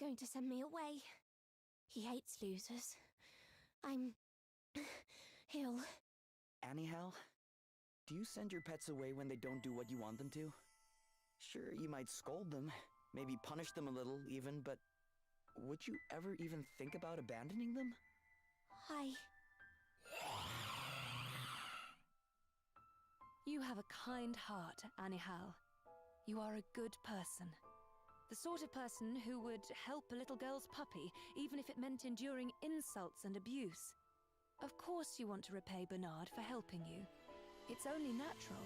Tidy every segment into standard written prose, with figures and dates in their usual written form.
going to send me away. He hates losers. I'm... ill. Anihal, do you send your pets away when they don't do what you want them to? Sure, you might scold them, maybe punish them a little even, but would you ever even think about abandoning them? You have a kind heart, Anihal. You are a good person. The sort of person who would help a little girl's puppy, even if it meant enduring insults and abuse. Of course you want to repay Bernard for helping you. It's only natural.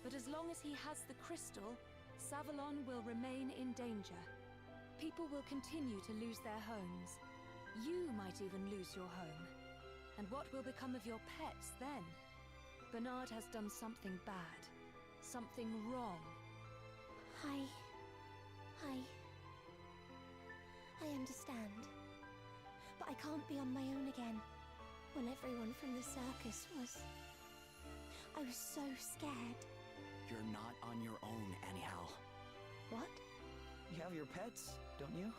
But as long as he has the crystal, Savalon will remain in danger. People will continue to lose their homes. You might even lose your home. And what will become of your pets then? Bernard has done something bad. Something wrong. I understand. But I can't be on my own again. When everyone from the circus was... I was so scared. You're not on your own, Anihal. What? You have your pets, don't you?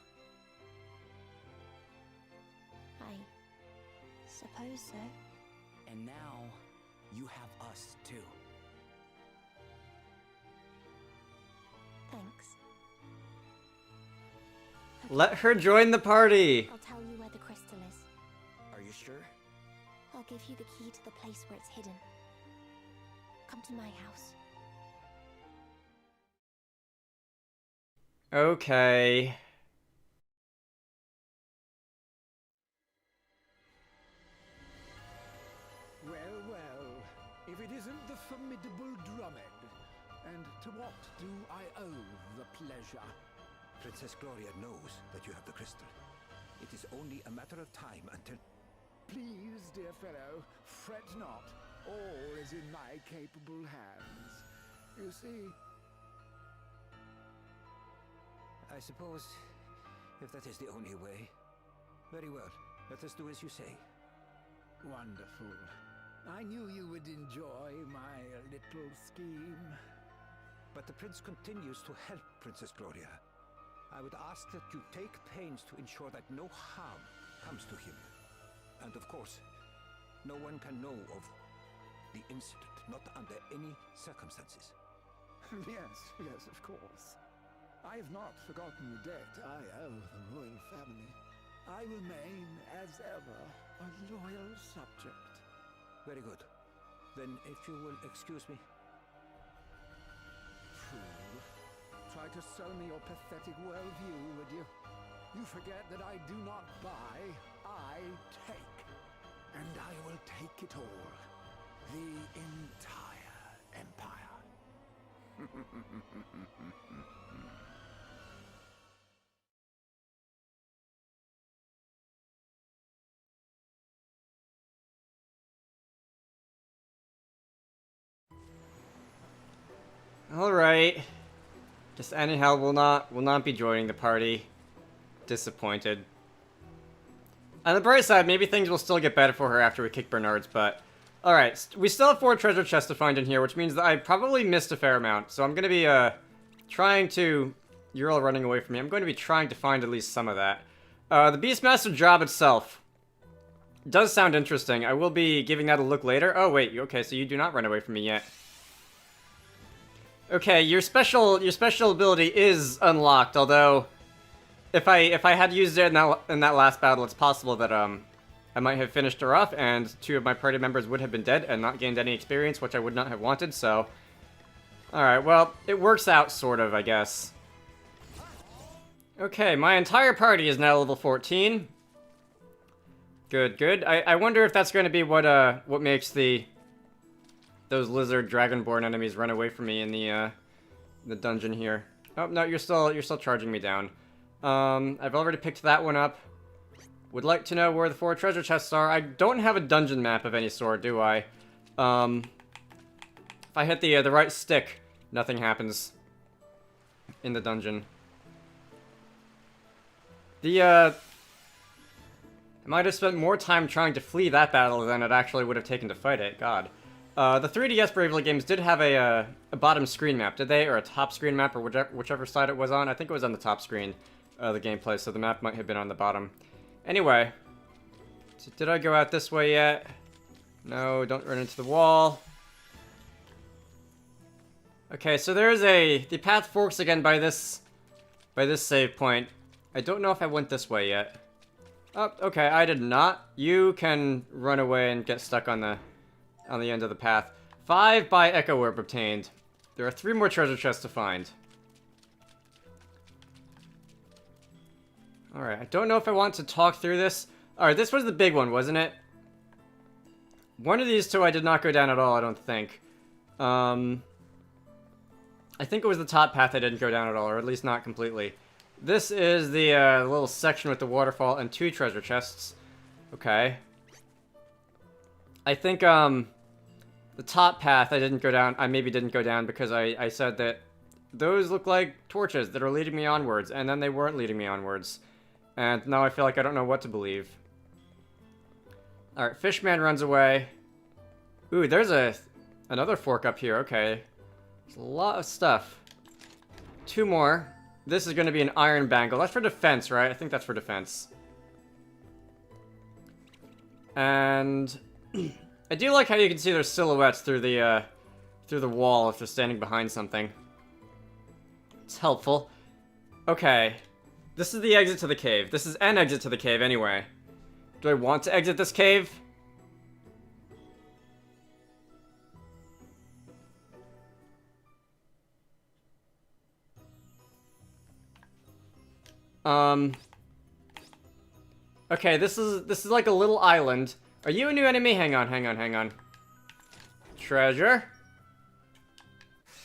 I suppose so. And now, you have us too. Thanks. Let her join the party! I'll tell you where the crystal is. Are you sure? I'll give you the key to the place where it's hidden. Come to my house. Okay. Well, if it isn't the formidable Drummond. And to what do I owe the pleasure? Princess Gloria knows that you have the crystal. It is only a matter of time until... Please, dear fellow, fret not. All is in my capable hands. You see... I suppose, if that is the only way. Very well, let us do as you say. Wonderful. I knew you would enjoy my little scheme. But the prince continues to help Princess Gloria. I would ask that you take pains to ensure that no harm comes to him. And of course, no one can know of the incident, not under any circumstances. Yes, of course. I have not forgotten the debt I owe the royal family. I remain, as ever, a loyal subject. Very good. Then, if you will excuse me. Fool. Try to sell me your pathetic worldview, would you? You forget that I do not buy, I take. And I will take it all. The entire empire. Alright. Guess Anihal will not be joining the party. Disappointed. On the bright side, maybe things will still get better for her after we kick Bernard's butt. Alright, we still have 4 treasure chests to find in here, which means that I probably missed a fair amount. So I'm gonna be, trying to... You're all running away from me. I'm going to be trying to find at least some of that. The Beastmaster job itself does sound interesting. I will be giving that a look later. Oh, wait, okay, so you do not run away from me yet. Okay, your special ability is unlocked, although if I had used it in that last battle, it's possible that I might have finished her off and 2 of my party members would have been dead and not gained any experience, which I would not have wanted, so alright, well, it works out sort of, I guess. Okay, my entire party is now level 14. Good, good. I wonder if that's going to be what makes those lizard dragonborn enemies run away from me in the dungeon here. Oh no, you're still charging me down. I've already picked that one up. Would like to know where the 4 treasure chests are. I don't have a dungeon map of any sort, do I? If I hit the right stick, nothing happens in the dungeon. I might have spent more time trying to flee that battle than it actually would have taken to fight it. God. The 3DS Bravely games did have a bottom screen map, did they? Or a top screen map, or whichever side it was on. I think it was on the top screen. the gameplay, so the map might have been on the bottom. Anyway, so did I go out this way yet? No, don't run into the wall. Okay, so there's the path forks again by this save point. I don't know if I went this way yet. Oh, okay, I did not. You can run away and get stuck on the end of the path. 5 by Echo Orb obtained. There are 3 more treasure chests to find. Alright, I don't know if I want to talk through this. Alright, this was the big one, wasn't it? One of these two I did not go down at all, I don't think. I think it was the top path I didn't go down at all, or at least not completely. This is the little section with the waterfall and 2 treasure chests. Okay. I think, the top path I didn't go down, I maybe didn't go down because I said that those look like torches that are leading me onwards, and then they weren't leading me onwards. And now I feel like I don't know what to believe. Alright, Fishman runs away. Ooh, there's another fork up here, okay. There's a lot of stuff. 2 more. This is going to be an iron bangle. That's for defense, right? I think that's for defense. And I do like how you can see their silhouettes through the wall if they're standing behind something. It's helpful. Okay. This is the exit to the cave. This is an exit to the cave anyway. Do I want to exit this cave? Okay, this is like a little island. Are you a new enemy? Hang on. Treasure.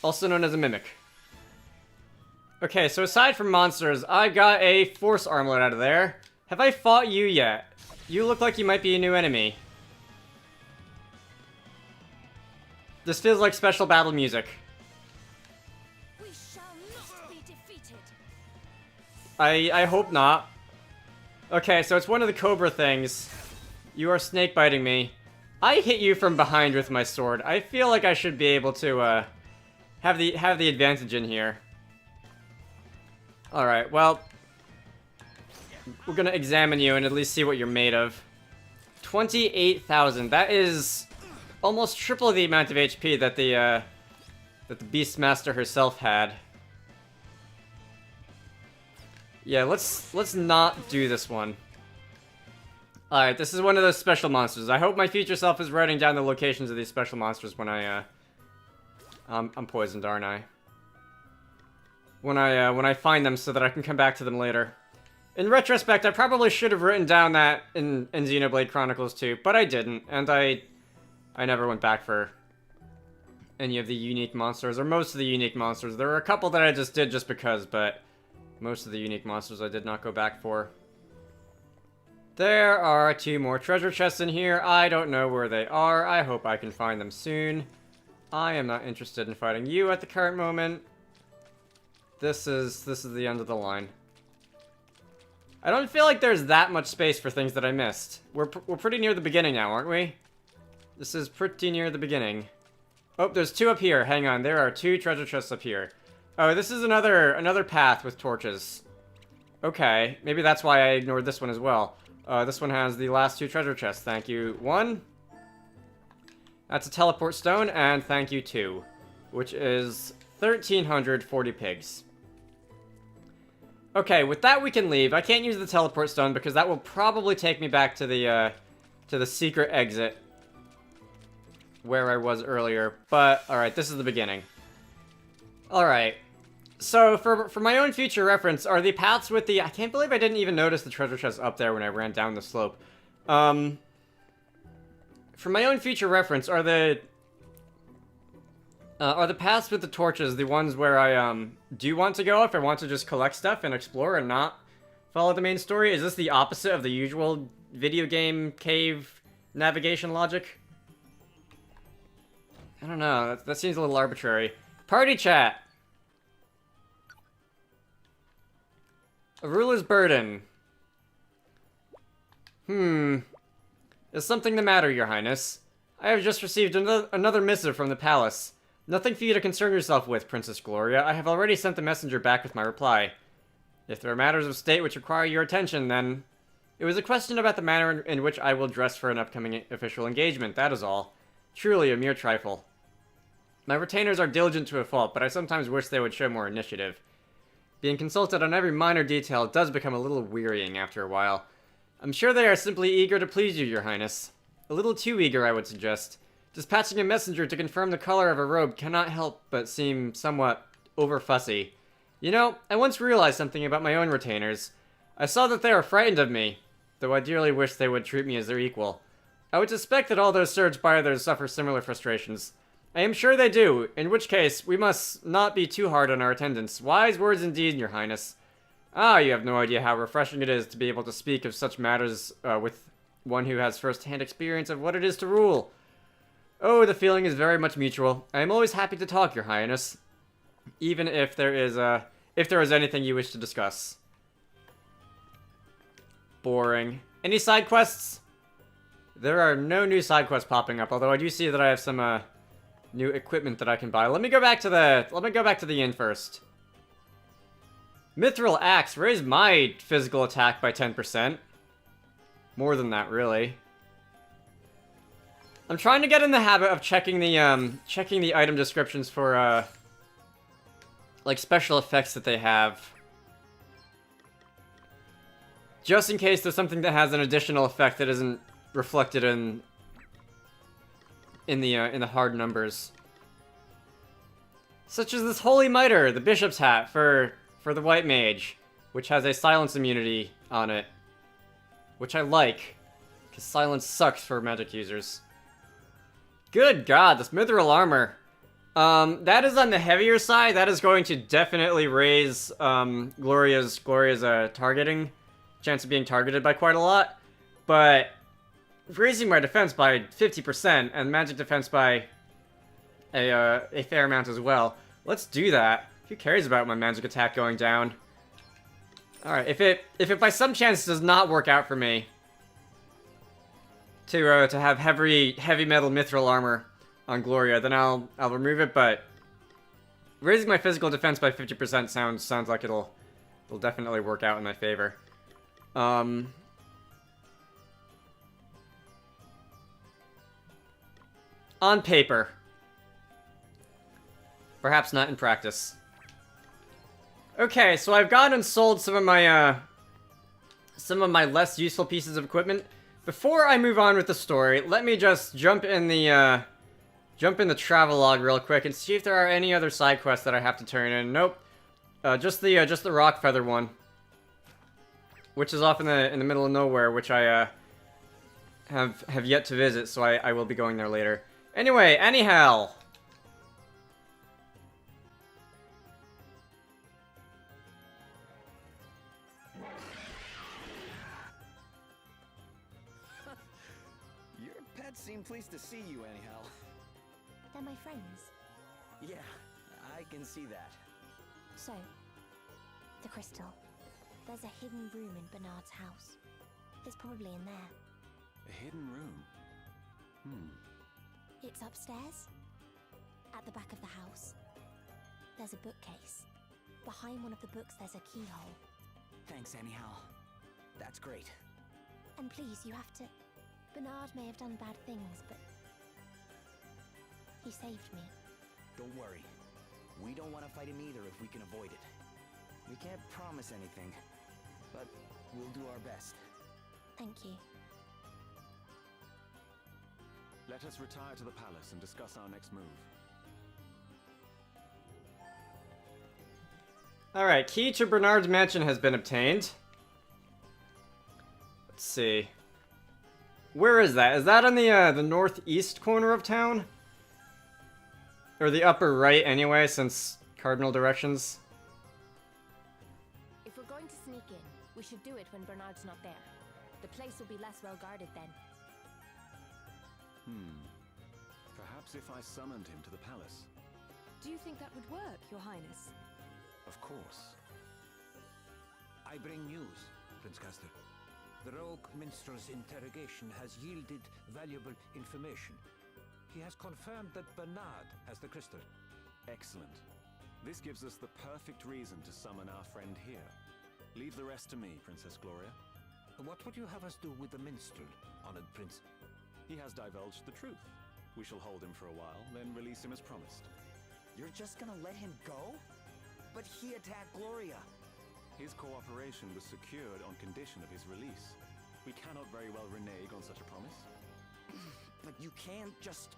Also known as a mimic. Okay, so aside from monsters, I got a force armlet out of there. Have I fought you yet? You look like you might be a new enemy. This feels like special battle music. We shall not be defeated. I hope not. Okay, so it's one of the cobra things. You are snake biting me. I hit you from behind with my sword. I feel like I should be able to have the advantage in here. All right, well, we're gonna examine you and at least see what you're made of. 28,000. That is almost triple the amount of HP that the Beastmaster herself had. Yeah, let's not do this one. Alright, this is one of those special monsters. I hope my future self is writing down the locations of these special monsters when I'm poisoned, aren't I? When I find them so that I can come back to them later. In retrospect, I probably should have written down that in Xenoblade Chronicles 2, but I didn't, and I never went back for any of the unique monsters, or most of the unique monsters. There were a couple that I just did just because, but most of the unique monsters I did not go back for. There are 2 more treasure chests in here. I don't know where they are. I hope I can find them soon. I am not interested in fighting you at the current moment. This is the end of the line. I don't feel like there's that much space for things that I missed. We're pretty near the beginning now, aren't we? This is pretty near the beginning. Oh, there's 2 up here. Hang on, there are 2 treasure chests up here. Oh, this is another path with torches. Okay, maybe that's why I ignored this one as well. This one has the last 2 treasure chests. Thank you, 1. That's a teleport stone, and thank you, 2. Which is 1,340 pigs. Okay, with that we can leave. I can't use the teleport stone because that will probably take me back to the secret exit where I was earlier. But, alright, this is the beginning. Alright. So, for my own future reference, are the paths with the... I can't believe I didn't even notice the treasure chest up there when I ran down the slope. For my own future reference, are the paths with the torches the ones where I, do want to go if I want to just collect stuff and explore and not follow the main story? Is this the opposite of the usual video game cave navigation logic? I don't know. That seems a little arbitrary. Party chat! A ruler's burden. Is something the matter, Your Highness? I have just received another missive from the palace. Nothing for you to concern yourself with, Princess Gloria. I have already sent the messenger back with my reply. If there are matters of state which require your attention, then... It was a question about the manner in which I will dress for an upcoming official engagement, that is all. Truly a mere trifle. My retainers are diligent to a fault, but I sometimes wish they would show more initiative. Being consulted on every minor detail does become a little wearying after a while. I'm sure they are simply eager to please you, Your Highness. A little too eager, I would suggest. Dispatching a messenger to confirm the color of a robe cannot help but seem somewhat over-fussy. You know, I once realized something about my own retainers. I saw that they are frightened of me, though I dearly wish they would treat me as their equal. I would suspect that all those Surge Biothers suffer similar frustrations. I am sure they do, in which case, we must not be too hard on our attendants. Wise words indeed, Your Highness. Ah, you have no idea how refreshing it is to be able to speak of such matters with one who has first-hand experience of what it is to rule. Oh, the feeling is very much mutual. I am always happy to talk, Your Highness. Even if there is anything you wish to discuss. Boring. Any side quests? There are no new side quests popping up, although I do see that I have some new equipment that I can buy. Let me go back to the inn first. Mithril Axe raised my physical attack by 10%. More than that, really. I'm trying to get in the habit of checking the item descriptions for like special effects that they have. Just in case there's something that has an additional effect that isn't reflected in the hard numbers. Such as this Holy Mitre, the Bishop's Hat for the White Mage, which has a silence immunity on it. Which I like, because silence sucks for magic users. Good God, this Mithril Armor. That is on the heavier side. That is going to definitely raise Gloria's targeting chance of being targeted by quite a lot. But raising my defense by 50% and magic defense by a fair amount as well. Let's do that. Who cares about my magic attack going down? Alright, if it by some chance does not work out for me to have heavy metal mithril armor on Gloria, then I'll remove it, but raising my physical defense by 50% sounds like it'll definitely work out in my favor. On paper. Perhaps not in practice. Okay, so I've gone and sold some of my less useful pieces of equipment. Before I move on with the story, let me just jump in the travelogue real quick and see if there are any other side quests that I have to turn in. Nope. Just the rock feather one, which is off in the middle of nowhere, which I have yet to visit, so I will be going there later. Anyway, Anihal. Your pets seem pleased to see you, Anihal. They're my friends. Yeah, I can see that. So, the crystal. There's a hidden room in Bernard's house. It's probably in there. A hidden room? It's upstairs. At the back of the house. There's a bookcase. Behind one of the books there's a keyhole. Thanks, Anihal. That's great. And please, you have to... Bernard may have done bad things, but... he saved me. Don't worry. We don't want to fight him either if we can avoid it. We can't promise anything, but we'll do our best. Thank you. Let us retire to the palace and discuss our next move. Alright, key to Bernard's mansion has been obtained. Let's see. Where is that? Is that on the northeast corner of town? Or the upper right anyway, since cardinal directions? If we're going to sneak in, we should do it when Bernard's not there. The place will be less well guarded then. Perhaps if I summoned him to the palace. Do you think that would work, Your Highness? Of course. I bring news, Prince Castor. The rogue minstrel's interrogation has yielded valuable information. He has confirmed that Bernard has the crystal. Excellent. This gives us the perfect reason to summon our friend here. Leave the rest to me, Princess Gloria. What would you have us do with the minstrel, honored prince? He has divulged the truth. We shall hold him for a while, then release him as promised. You're just gonna let him go? But he attacked Gloria. His cooperation was secured on condition of his release. We cannot very well renege on such a promise. But you can't just...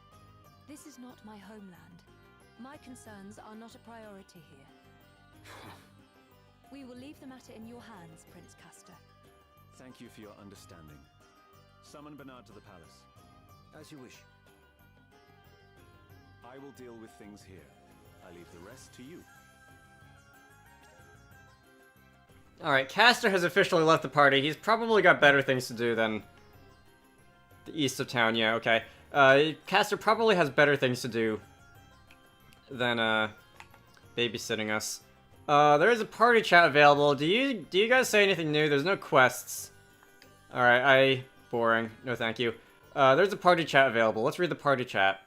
This is not my homeland. My concerns are not a priority here. We will leave the matter in your hands, Prince Castor. Thank you for your understanding. Summon Bernard to the palace. As you wish. I will deal with things here. I leave the rest to you. Alright, Castor has officially left the party. He's probably got better things to do than the east of town. Yeah, okay. Castor probably has better things to do than babysitting us. There is a party chat available. Do you guys say anything new? There's no quests. Alright, boring. No thank you. There's a party chat available. Let's read the party chat.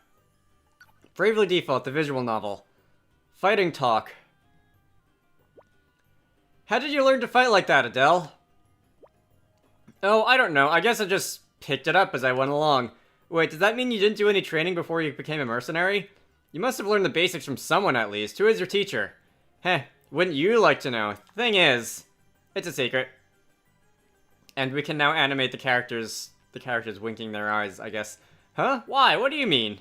Bravely Default, the visual novel. Fighting talk. How did you learn to fight like that, Adele? Oh, I don't know. I guess I just picked it up as I went along. Wait, does that mean you didn't do any training before you became a mercenary? You must have learned the basics from someone at least. Who is your teacher? Heh, wouldn't you like to know? Thing is, it's a secret. And we can now animate the characters winking their eyes, I guess. Huh? Why? What do you mean?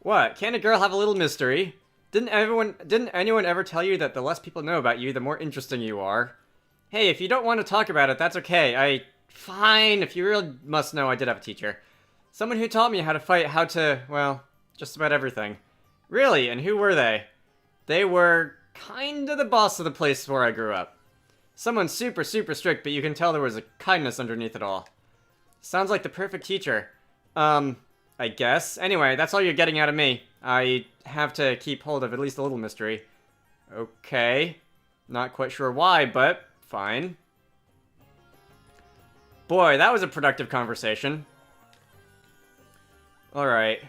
What? Can't a girl have a little mystery? Didn't anyone ever tell you that the less people know about you, the more interesting you are? Hey, if you don't want to talk about it, that's okay. Fine, if you really must know, I did have a teacher. Someone who taught me how to fight, well, just about everything. Really? And who were they? They were kinda the boss of the place where I grew up. Someone super, super strict, but you can tell there was a kindness underneath it all. Sounds like the perfect teacher. I guess. Anyway, that's all you're getting out of me. I have to keep hold of at least a little mystery. Okay. Not quite sure why, but fine. Boy, that was a productive conversation. Alright.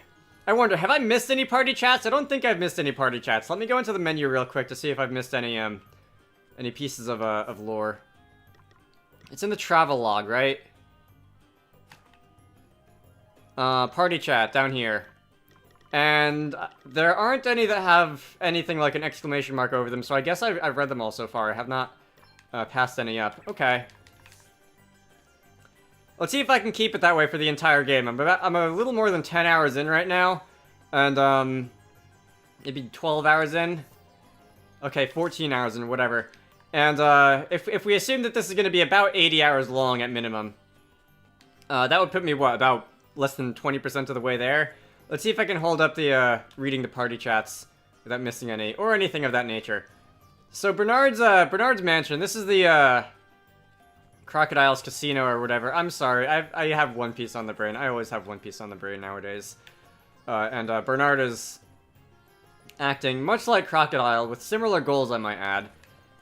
I wonder, have I missed any party chats? I don't think I've missed any party chats. Let me go into the menu real quick to see if I've missed any pieces of lore. It's in the travel log, right? Party chat down here. And there aren't any that have anything like an exclamation mark over them, so I guess I've read them all so far. I have not passed any up. Okay. Let's see if I can keep it that way for the entire game. I'm a little more than 10 hours in right now. And, maybe 12 hours in. Okay, 14 hours in, whatever. And, if we assume that this is going to be about 80 hours long at minimum, that would put me, what, about less than 20% of the way there? Let's see if I can hold up the, reading the party chats without missing any, or anything of that nature. So Bernard's mansion, this is the, Crocodile's Casino or whatever. I'm sorry, I have One Piece on the brain. I always have One Piece on the brain nowadays. And Bernard is acting much like Crocodile, with similar goals, I might add.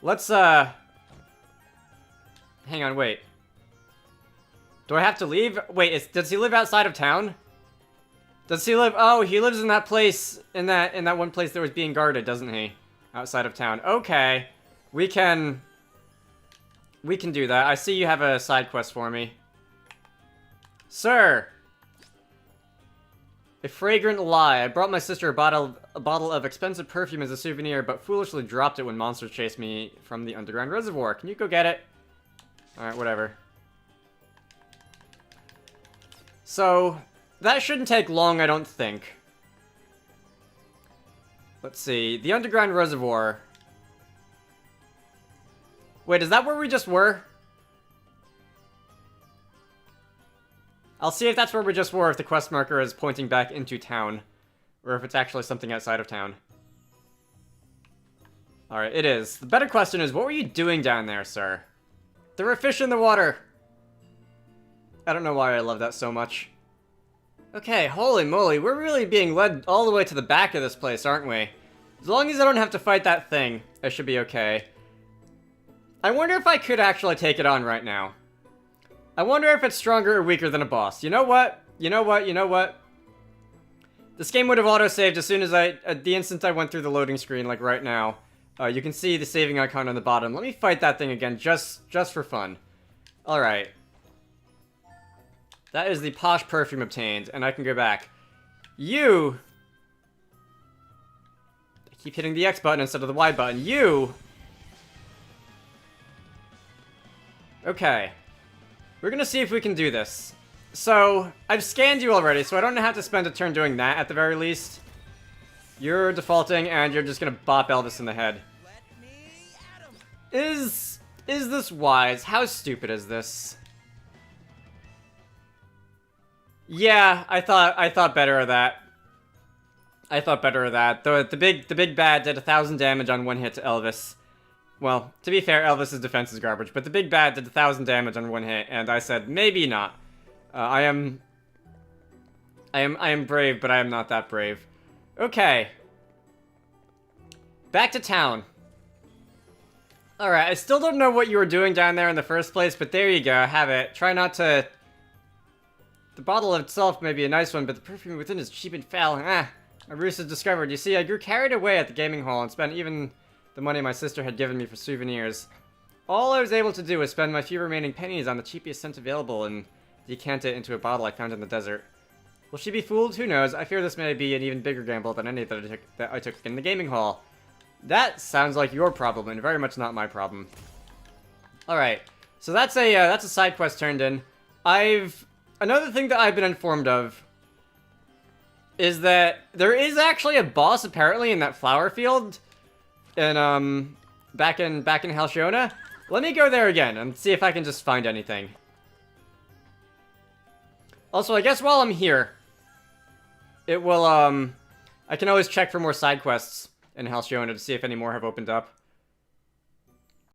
Let's, hang on, wait. Do I have to leave? Wait, does he live outside of town? Does he live? Oh, he lives in that place, in that one place that was being guarded, doesn't he? Outside of town. Okay. We can do that. I see you have a side quest for me. Sir! A fragrant lie. I brought my sister a bottle of expensive perfume as a souvenir, but foolishly dropped it when monsters chased me from the Underground Reservoir. Can you go get it? Alright, whatever. So, that shouldn't take long, I don't think. Let's see. The Underground Reservoir. Wait, is that where we just were? I'll see if that's where we just were, if the quest marker is pointing back into town. Or if it's actually something outside of town. Alright, it is. The better question is, what were you doing down there, sir? There were fish in the water! I don't know why I love that so much. Okay, holy moly, we're really being led all the way to the back of this place, aren't we? As long as I don't have to fight that thing, I should be okay. I wonder if I could actually take it on right now. I wonder if it's stronger or weaker than a boss. You know what? You know what? You know what? This game would have auto-saved as soon as the instant I went through the loading screen, like right now. You can see the saving icon on the bottom. Let me fight that thing again, just for fun. Alright. That is the posh perfume obtained, and I can go back. You... I keep hitting the X button instead of the Y button. You... Okay. We're gonna see if we can do this. So, I've scanned you already, so I don't have to spend a turn doing that at the very least. You're defaulting, and you're just gonna bop Elvis in the head. Is this wise? How stupid is this? Yeah, I thought better of that. I thought better of that. The big bad did 1,000 damage on one hit to Elvis. Well, to be fair, Elvis's defense is garbage, but the big bad did 1,000 damage on one hit, and I said maybe not. I am brave, but I am not that brave. Okay. Back to town. Alright, I still don't know what you were doing down there in the first place, but there you go, have it. Try not to... The bottle itself may be a nice one, but the perfume within is cheap and foul. Ah, a ruse is discovered. You see, I grew carried away at the gaming hall and spent even the money my sister had given me for souvenirs. All I was able to do was spend my few remaining pennies on the cheapest scent available and decant it into a bottle I found in the desert. Will she be fooled? Who knows? I fear this may be an even bigger gamble than any that I took in the gaming hall. That sounds like your problem, and very much not my problem. Alright, so that's a side quest turned in. Another thing that I've been informed of is that there is actually a boss, apparently, in that flower field in, back in Halshona. Let me go there again and see if I can just find anything. Also, I guess while I'm here, it will, I can always check for more side quests in Halshona to see if any more have opened up.